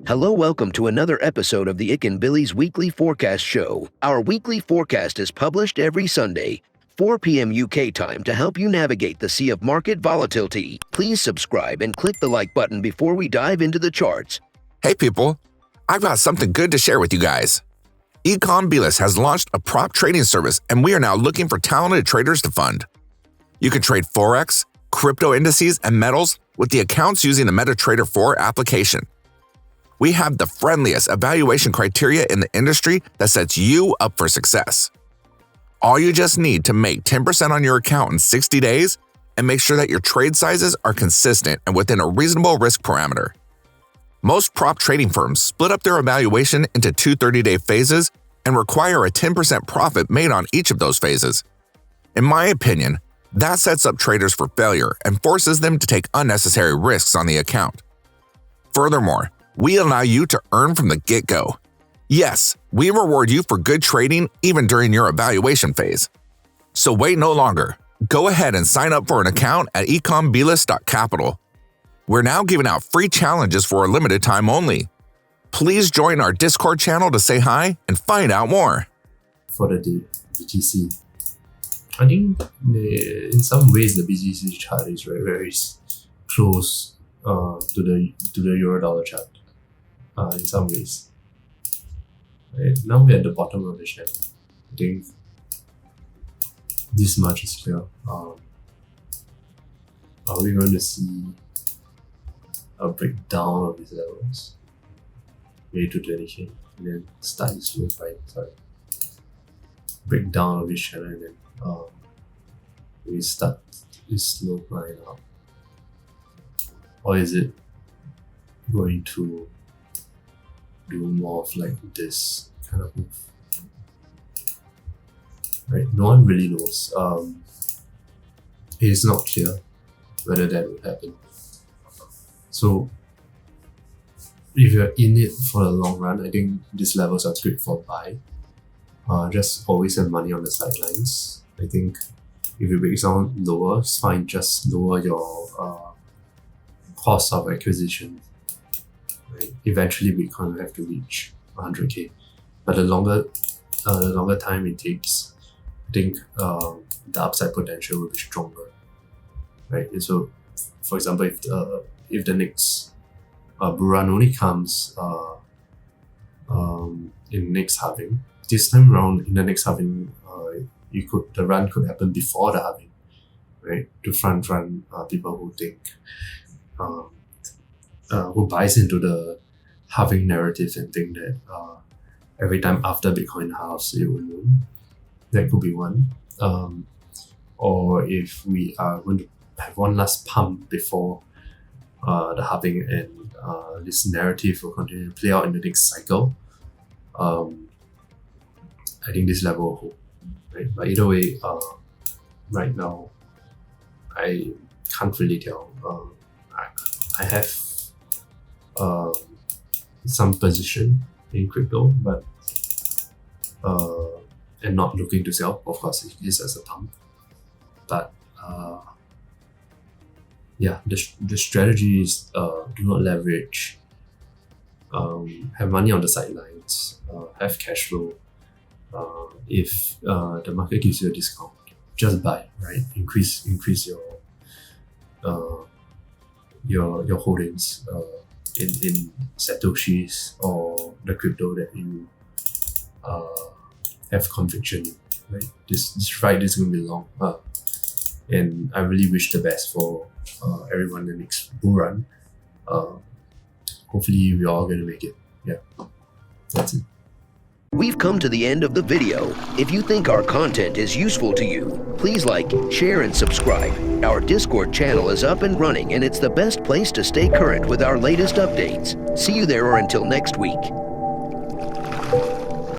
Hello, welcome to another episode of the Ikan Bilis Weekly Forecast Show. Our weekly forecast is published every Sunday, 4 p.m. UK time to help you navigate the sea of market volatility. Please subscribe and click the like button before we dive into the charts. Hey people, I've got something good to share with you guys. Bilis has launched a prop trading service and we are now looking for talented traders to fund. You can trade Forex, crypto indices, and metals with the accounts using the MetaTrader 4 application. We have the friendliest evaluation criteria in the industry that sets you up for success. All you just need to make 10% on your account in 60 days and make sure that your trade sizes are consistent and within a reasonable risk parameter. Most prop trading firms split up their evaluation into two 30-day phases and require a 10% profit made on each of those phases. In my opinion, that sets up traders for failure and forces them to take unnecessary risks on the account. Furthermore, we allow you to earn from the get-go. Yes, we reward you for good trading even during your evaluation phase. So wait no longer. Go ahead and sign up for an account at ikanbilis.capital. We're now giving out free challenges for a limited time only. Please join our Discord channel to say hi and find out more. For the BTC, I think in some ways the BTC chart is very close to the euro dollar chart. In some ways, right? Now we're at the bottom of the channel. I think this much is clear. Are we going to see a breakdown of these levels, maybe to 20k, and then start this slope, right? Breakdown of this channel, and then we start this slope line up, or is it going to do more of like this kind of move? Right? No one really knows. It is not clear whether that will happen. So if you're in it for the long run, I think these levels are great for buy. Just always have money on the sidelines. I think if it breaks down lower, it's fine. Just lower your cost of acquisition. Right? Eventually, Bitcoin will have to reach 100k, but the longer time it takes, I think the upside potential will be stronger. Right? And so, for example, if the next bull run only comes in next halving, this time around in the next halving, the run could happen before the halving, right? To front run people who think. Who buys into the halving narrative and think that every time after Bitcoin halves, it will boom. That could be one. Or if we are going to have one last pump before the halving and this narrative will continue to play out in the next cycle, I think this level will hold. Right? But either way, right now, I can't really tell. I have some position in crypto, but and not looking to sell. Of course, it is as a pump, but the strategy is do not leverage, have money on the sidelines, have cash flow. If the market gives you a discount, just buy, right? Increase your holdings in satoshis or the crypto that you have conviction in, right? This ride is going to be long, and I really wish the best for everyone in the next bull run. Hopefully we're all going to make it. Yeah, that's it. We've come to the end of the video. If you think our content is useful to you, please like, share, and subscribe. Our Discord channel is up and running, and it's the best place to stay current with our latest updates. See you there, or until next week.